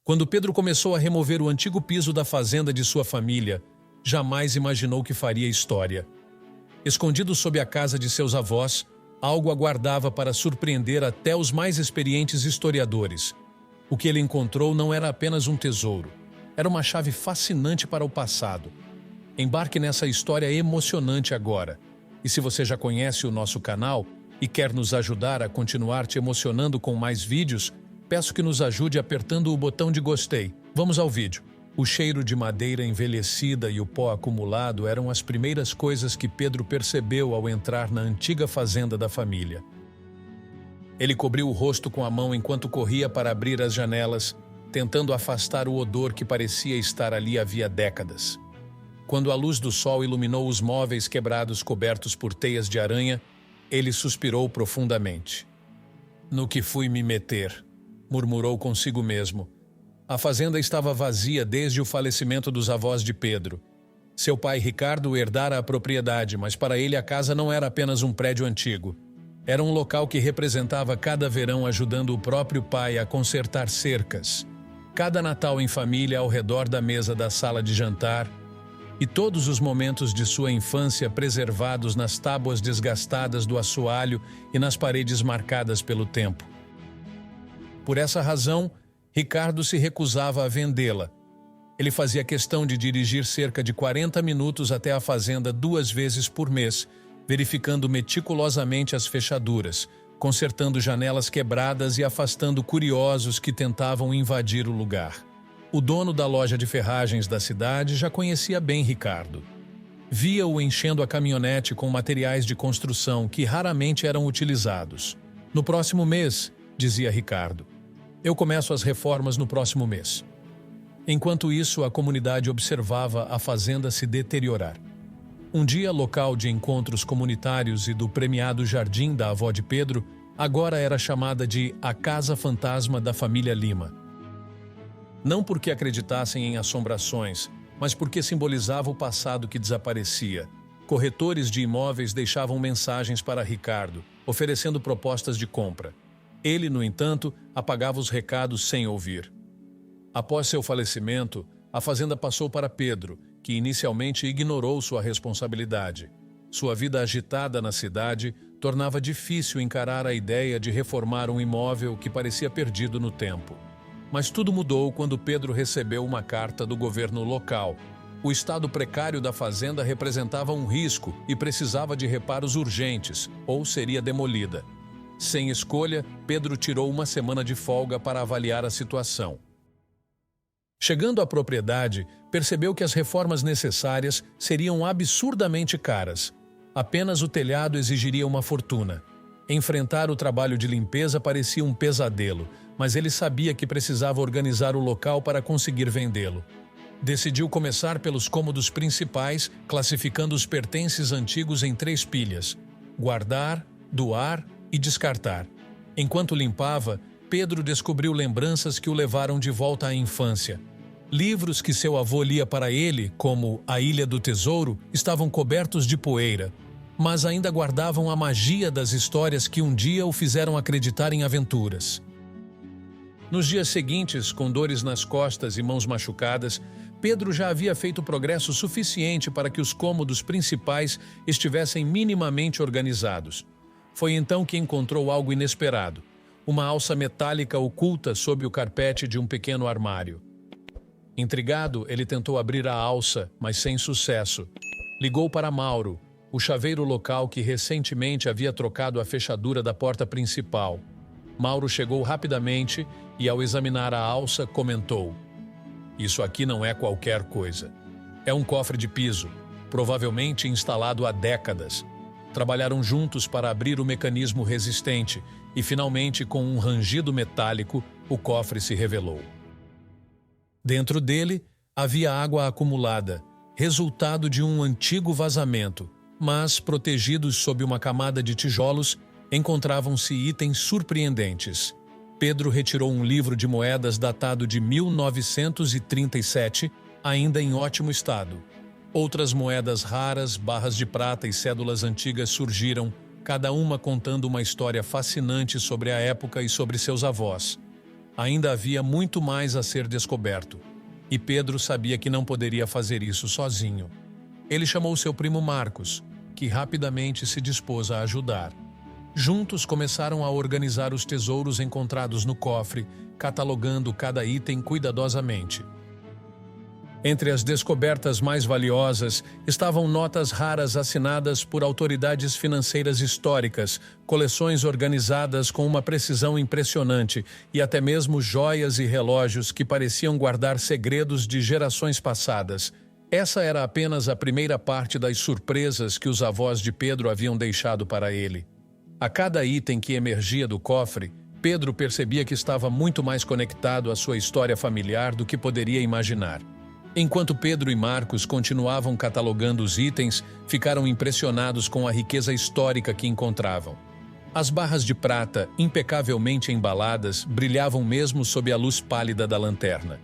Quando Pedro começou a remover o antigo piso da fazenda de sua família, jamais imaginou que faria história. Escondido sob a casa de seus avós, algo aguardava para surpreender até os mais experientes historiadores. O que ele encontrou não era apenas um tesouro, era uma chave fascinante para o passado. Embarque nessa história emocionante agora. E se você já conhece o nosso canal e quer nos ajudar a continuar te emocionando com mais vídeos, peço que nos ajude apertando o botão de gostei. Vamos ao vídeo. O cheiro de madeira envelhecida e o pó acumulado eram as primeiras coisas que Pedro percebeu ao entrar na antiga fazenda da família. Ele cobriu o rosto com a mão enquanto corria para abrir as janelas, tentando afastar o odor que parecia estar ali havia décadas. Quando a luz do sol iluminou os móveis quebrados cobertos por teias de aranha, ele suspirou profundamente. "No que fui me meter?", murmurou consigo mesmo. A fazenda estava vazia desde o falecimento dos avós de Pedro. Seu pai Ricardo herdara a propriedade, mas para ele a casa não era apenas um prédio antigo. Era um local que representava cada verão ajudando o próprio pai a consertar cercas, cada Natal em família ao redor da mesa da sala de jantar, e todos os momentos de sua infância preservados nas tábuas desgastadas do assoalho e nas paredes marcadas pelo tempo. Por essa razão, Ricardo se recusava a vendê-la. Ele fazia questão de dirigir cerca de 40 minutos até a fazenda 2 vezes por mês, verificando meticulosamente as fechaduras, consertando janelas quebradas e afastando curiosos que tentavam invadir o lugar. O dono da loja de ferragens da cidade já conhecia bem Ricardo. Via-o enchendo a caminhonete com materiais de construção que raramente eram utilizados. "No próximo mês", dizia Ricardo. "Eu começo as reformas no próximo mês." Enquanto isso, a comunidade observava a fazenda se deteriorar. Um dia local de encontros comunitários e do premiado jardim da avó de Pedro, agora era chamada de a Casa Fantasma da família Lima. Não porque acreditassem em assombrações, mas porque simbolizava o passado que desaparecia. Corretores de imóveis deixavam mensagens para Ricardo, oferecendo propostas de compra. Ele, no entanto, apagava os recados sem ouvir. Após seu falecimento, a fazenda passou para Pedro, que inicialmente ignorou sua responsabilidade. Sua vida agitada na cidade tornava difícil encarar a ideia de reformar um imóvel que parecia perdido no tempo. Mas tudo mudou quando Pedro recebeu uma carta do governo local. O estado precário da fazenda representava um risco e precisava de reparos urgentes, ou seria demolida. Sem escolha, Pedro tirou uma semana de folga para avaliar a situação. Chegando à propriedade, percebeu que as reformas necessárias seriam absurdamente caras. Apenas o telhado exigiria uma fortuna. Enfrentar o trabalho de limpeza parecia um pesadelo, mas ele sabia que precisava organizar o local para conseguir vendê-lo. Decidiu começar pelos cômodos principais, classificando os pertences antigos em 3 pilhas: guardar, doar e descartar. Enquanto limpava, Pedro descobriu lembranças que o levaram de volta à infância. Livros que seu avô lia para ele, como A Ilha do Tesouro, estavam cobertos de poeira, mas ainda guardavam a magia das histórias que um dia o fizeram acreditar em aventuras. Nos dias seguintes, com dores nas costas e mãos machucadas, Pedro já havia feito progresso suficiente para que os cômodos principais estivessem minimamente organizados. Foi então que encontrou algo inesperado: uma alça metálica oculta sob o carpete de um pequeno armário. Intrigado, ele tentou abrir a alça, mas sem sucesso. Ligou para Mauro, o chaveiro local que recentemente havia trocado a fechadura da porta principal. Mauro chegou rapidamente e, ao examinar a alça, comentou: "Isso aqui não é qualquer coisa. É um cofre de piso, provavelmente instalado há décadas." Trabalharam juntos para abrir o mecanismo resistente e, finalmente, com um rangido metálico, o cofre se revelou. Dentro dele, havia água acumulada, resultado de um antigo vazamento, mas, protegidos sob uma camada de tijolos, encontravam-se itens surpreendentes. Pedro retirou um livro de moedas datado de 1937, ainda em ótimo estado. Outras moedas raras, barras de prata e cédulas antigas surgiram, cada uma contando uma história fascinante sobre a época e sobre seus avós. Ainda havia muito mais a ser descoberto, e Pedro sabia que não poderia fazer isso sozinho. Ele chamou seu primo Marcos, que rapidamente se dispôs a ajudar. Juntos começaram a organizar os tesouros encontrados no cofre, catalogando cada item cuidadosamente. Entre as descobertas mais valiosas estavam notas raras assinadas por autoridades financeiras históricas, coleções organizadas com uma precisão impressionante e até mesmo joias e relógios que pareciam guardar segredos de gerações passadas. Essa era apenas a primeira parte das surpresas que os avós de Pedro haviam deixado para ele. A cada item que emergia do cofre, Pedro percebia que estava muito mais conectado à sua história familiar do que poderia imaginar. Enquanto Pedro e Marcos continuavam catalogando os itens, ficaram impressionados com a riqueza histórica que encontravam. As barras de prata, impecavelmente embaladas, brilhavam mesmo sob a luz pálida da lanterna.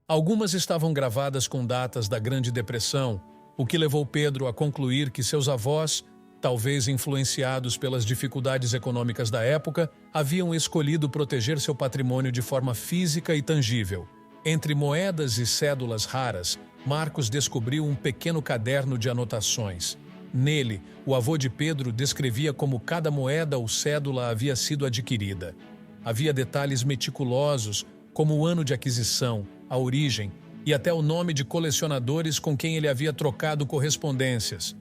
Algumas estavam gravadas com datas da Grande Depressão, o que levou Pedro a concluir que seus avós, talvez influenciados pelas dificuldades econômicas da época, haviam escolhido proteger seu patrimônio de forma física e tangível. Entre moedas e cédulas raras, Marcos descobriu um pequeno caderno de anotações. Nele, o avô de Pedro descrevia como cada moeda ou cédula havia sido adquirida. Havia detalhes meticulosos, como o ano de aquisição, a origem e até o nome de colecionadores com quem ele havia trocado correspondências.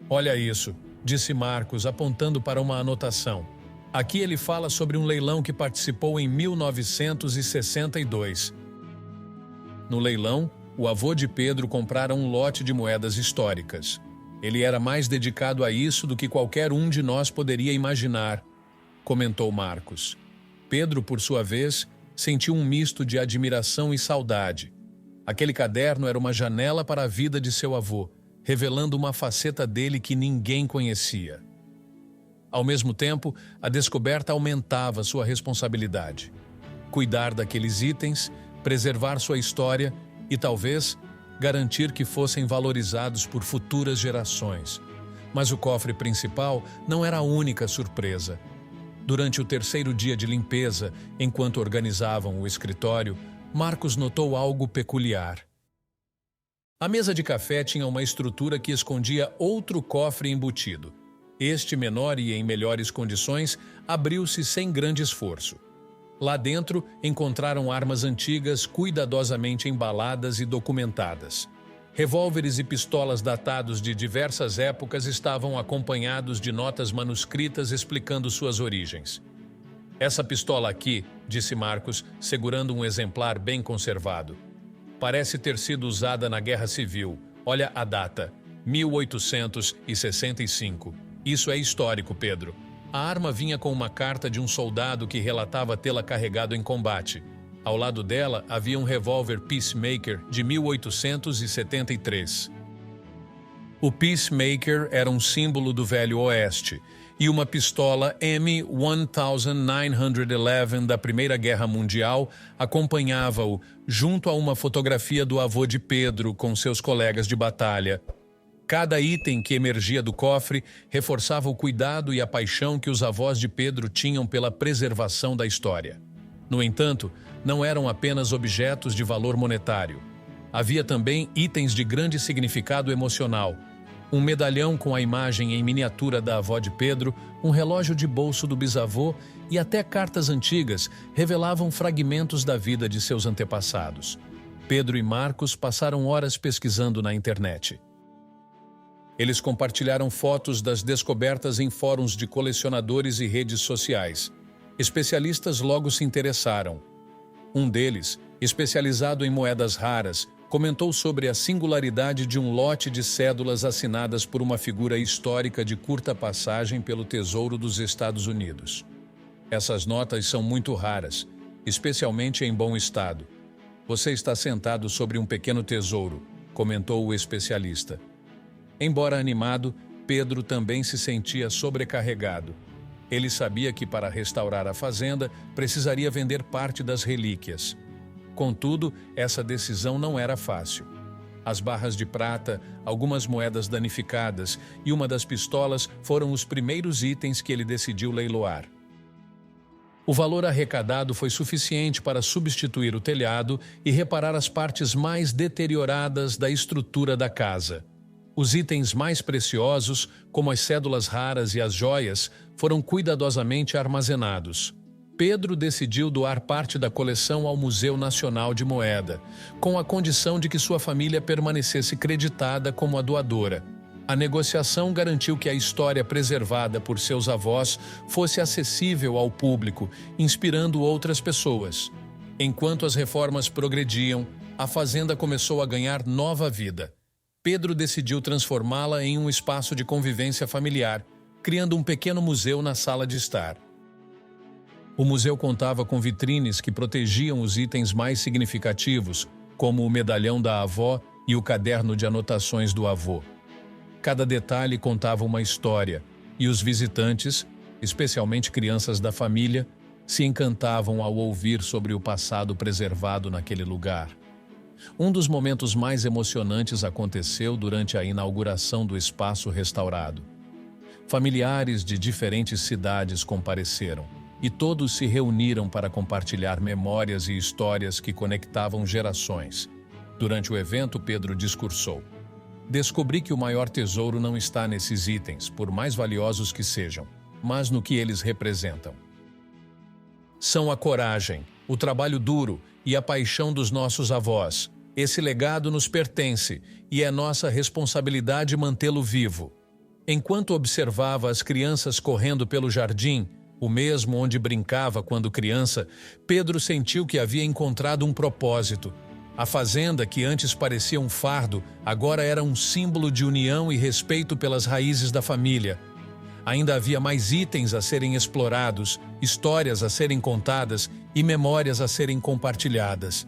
"Olha isso", disse Marcos, apontando para uma anotação. Aqui ele fala sobre um leilão que participou em 1962. No leilão, o avô de Pedro comprara um lote de moedas históricas. Ele era mais dedicado a isso do que qualquer um de nós poderia imaginar, comentou Marcos. Pedro, por sua vez, sentiu um misto de admiração e saudade. Aquele caderno era uma janela para a vida de seu avô, revelando uma faceta dele que ninguém conhecia. Ao mesmo tempo, a descoberta aumentava sua responsabilidade. Cuidar daqueles itens, preservar sua história e, talvez, garantir que fossem valorizados por futuras gerações. Mas o cofre principal não era a única surpresa. Durante o terceiro dia de limpeza, enquanto organizavam o escritório, Marcos notou algo peculiar. A mesa de café tinha uma estrutura que escondia outro cofre embutido. Este, menor e em melhores condições, abriu-se sem grande esforço. Lá dentro, encontraram armas antigas cuidadosamente embaladas e documentadas. Revólveres e pistolas datados de diversas épocas estavam acompanhados de notas manuscritas explicando suas origens. "Essa pistola aqui", disse Marcos, segurando um exemplar bem conservado. "Parece ter sido usada na Guerra Civil. Olha a data, 1865. Isso é histórico, Pedro." A arma vinha com uma carta de um soldado que relatava tê-la carregado em combate. Ao lado dela havia um revólver Peacemaker de 1873. O Peacemaker era um símbolo do Velho Oeste, e uma pistola M1911 da Primeira Guerra Mundial acompanhava-o, junto a uma fotografia do avô de Pedro com seus colegas de batalha. Cada item que emergia do cofre reforçava o cuidado e a paixão que os avós de Pedro tinham pela preservação da história. No entanto, não eram apenas objetos de valor monetário. Havia também itens de grande significado emocional. Um medalhão com a imagem em miniatura da avó de Pedro, um relógio de bolso do bisavô e até cartas antigas revelavam fragmentos da vida de seus antepassados. Pedro e Marcos passaram horas pesquisando na internet. Eles compartilharam fotos das descobertas em fóruns de colecionadores e redes sociais. Especialistas logo se interessaram. Um deles, especializado em moedas raras, comentou sobre a singularidade de um lote de cédulas assinadas por uma figura histórica de curta passagem pelo Tesouro dos Estados Unidos. "Essas notas são muito raras, especialmente em bom estado. Você está sentado sobre um pequeno tesouro", comentou o especialista. Embora animado, Pedro também se sentia sobrecarregado. Ele sabia que para restaurar a fazenda precisaria vender parte das relíquias. Contudo, essa decisão não era fácil. As barras de prata, algumas moedas danificadas e uma das pistolas foram os primeiros itens que ele decidiu leiloar. O valor arrecadado foi suficiente para substituir o telhado e reparar as partes mais deterioradas da estrutura da casa. Os itens mais preciosos, como as cédulas raras e as joias, foram cuidadosamente armazenados. Pedro decidiu doar parte da coleção ao Museu Nacional de Moeda, com a condição de que sua família permanecesse creditada como a doadora. A negociação garantiu que a história preservada por seus avós fosse acessível ao público, inspirando outras pessoas. Enquanto as reformas progrediam, a fazenda começou a ganhar nova vida. Pedro decidiu transformá-la em um espaço de convivência familiar, criando um pequeno museu na sala de estar. O museu contava com vitrines que protegiam os itens mais significativos, como o medalhão da avó e o caderno de anotações do avô. Cada detalhe contava uma história, e os visitantes, especialmente crianças da família, se encantavam ao ouvir sobre o passado preservado naquele lugar. Um dos momentos mais emocionantes aconteceu durante a inauguração do espaço restaurado. Familiares de diferentes cidades compareceram, e todos se reuniram para compartilhar memórias e histórias que conectavam gerações. Durante o evento, Pedro discursou: "Descobri que o maior tesouro não está nesses itens, por mais valiosos que sejam, mas no que eles representam. São a coragem, o trabalho duro e a paixão dos nossos avós. Esse legado nos pertence e é nossa responsabilidade mantê-lo vivo." Enquanto observava as crianças correndo pelo jardim, o mesmo onde brincava quando criança, Pedro sentiu que havia encontrado um propósito. A fazenda, que antes parecia um fardo, agora era um símbolo de união e respeito pelas raízes da família. Ainda havia mais itens a serem explorados, histórias a serem contadas e memórias a serem compartilhadas.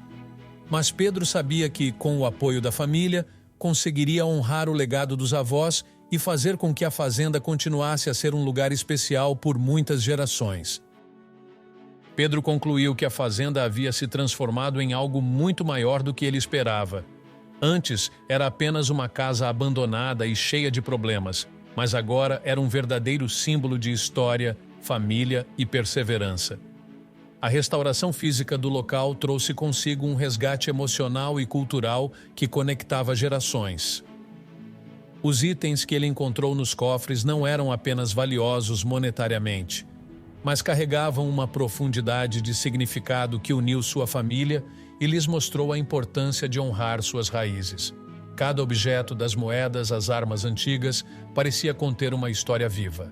Mas Pedro sabia que, com o apoio da família, conseguiria honrar o legado dos avós e fazer com que a fazenda continuasse a ser um lugar especial por muitas gerações. Pedro concluiu que a fazenda havia se transformado em algo muito maior do que ele esperava. Antes, era apenas uma casa abandonada e cheia de problemas, mas agora era um verdadeiro símbolo de história, família e perseverança. A restauração física do local trouxe consigo um resgate emocional e cultural que conectava gerações. Os itens que ele encontrou nos cofres não eram apenas valiosos monetariamente, mas carregavam uma profundidade de significado que uniu sua família e lhes mostrou a importância de honrar suas raízes. Cada objeto, das moedas às armas antigas, parecia conter uma história viva.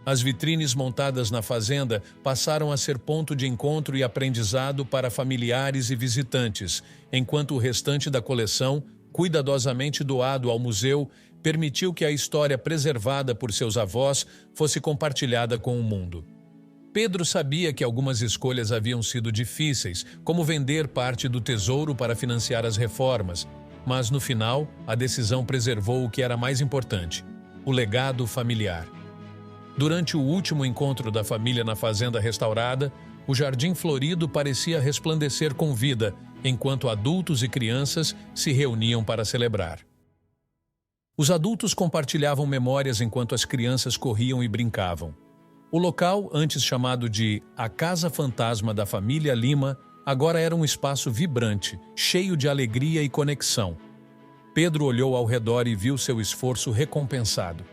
As vitrines montadas na fazenda passaram a ser ponto de encontro e aprendizado para familiares e visitantes, enquanto o restante da coleção, cuidadosamente doado ao museu, permitiu que a história preservada por seus avós fosse compartilhada com o mundo. Pedro sabia que algumas escolhas haviam sido difíceis, como vender parte do tesouro para financiar as reformas, mas no final, a decisão preservou o que era mais importante: o legado familiar. Durante o último encontro da família na fazenda restaurada, o jardim florido parecia resplandecer com vida, enquanto adultos e crianças se reuniam para celebrar. Os adultos compartilhavam memórias enquanto as crianças corriam e brincavam. O local, antes chamado de A Casa Fantasma da Família Lima, agora era um espaço vibrante, cheio de alegria e conexão. Pedro olhou ao redor e viu seu esforço recompensado.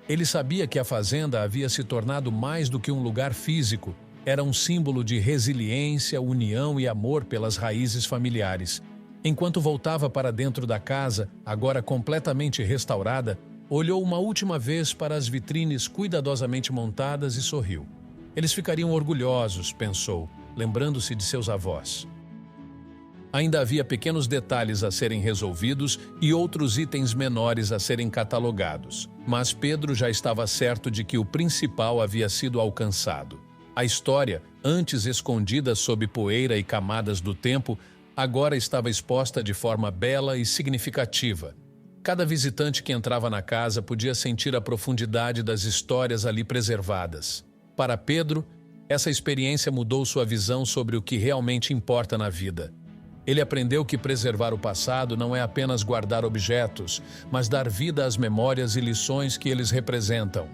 Ele sabia que a fazenda havia se tornado mais do que um lugar físico, era um símbolo de resiliência, união e amor pelas raízes familiares. Enquanto voltava para dentro da casa, agora completamente restaurada, olhou uma última vez para as vitrines cuidadosamente montadas e sorriu. Eles ficariam orgulhosos, pensou, lembrando-se de seus avós. Ainda havia pequenos detalhes a serem resolvidos e outros itens menores a serem catalogados, mas Pedro já estava certo de que o principal havia sido alcançado. A história, antes escondida sob poeira e camadas do tempo, agora estava exposta de forma bela e significativa. Cada visitante que entrava na casa podia sentir a profundidade das histórias ali preservadas. Para Pedro, essa experiência mudou sua visão sobre o que realmente importa na vida. Ele aprendeu que preservar o passado não é apenas guardar objetos, mas dar vida às memórias e lições que eles representam.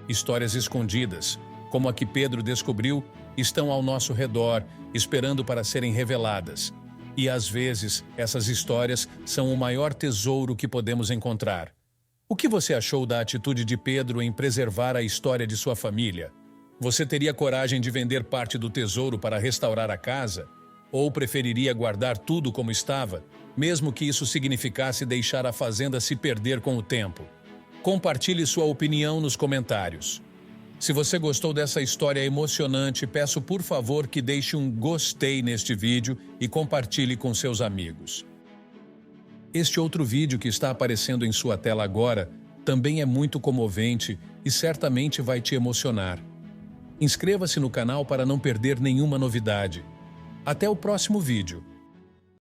Histórias escondidas, como a que Pedro descobriu, estão ao nosso redor, esperando para serem reveladas. E às vezes, essas histórias são o maior tesouro que podemos encontrar. O que você achou da atitude de Pedro em preservar a história de sua família? Você teria coragem de vender parte do tesouro para restaurar a casa? Ou preferiria guardar tudo como estava, mesmo que isso significasse deixar a fazenda se perder com o tempo? Compartilhe sua opinião nos comentários. Se você gostou dessa história emocionante, peço por favor que deixe um gostei neste vídeo e compartilhe com seus amigos. Este outro vídeo que está aparecendo em sua tela agora também é muito comovente e certamente vai te emocionar. Inscreva-se no canal para não perder nenhuma novidade. Até o próximo vídeo.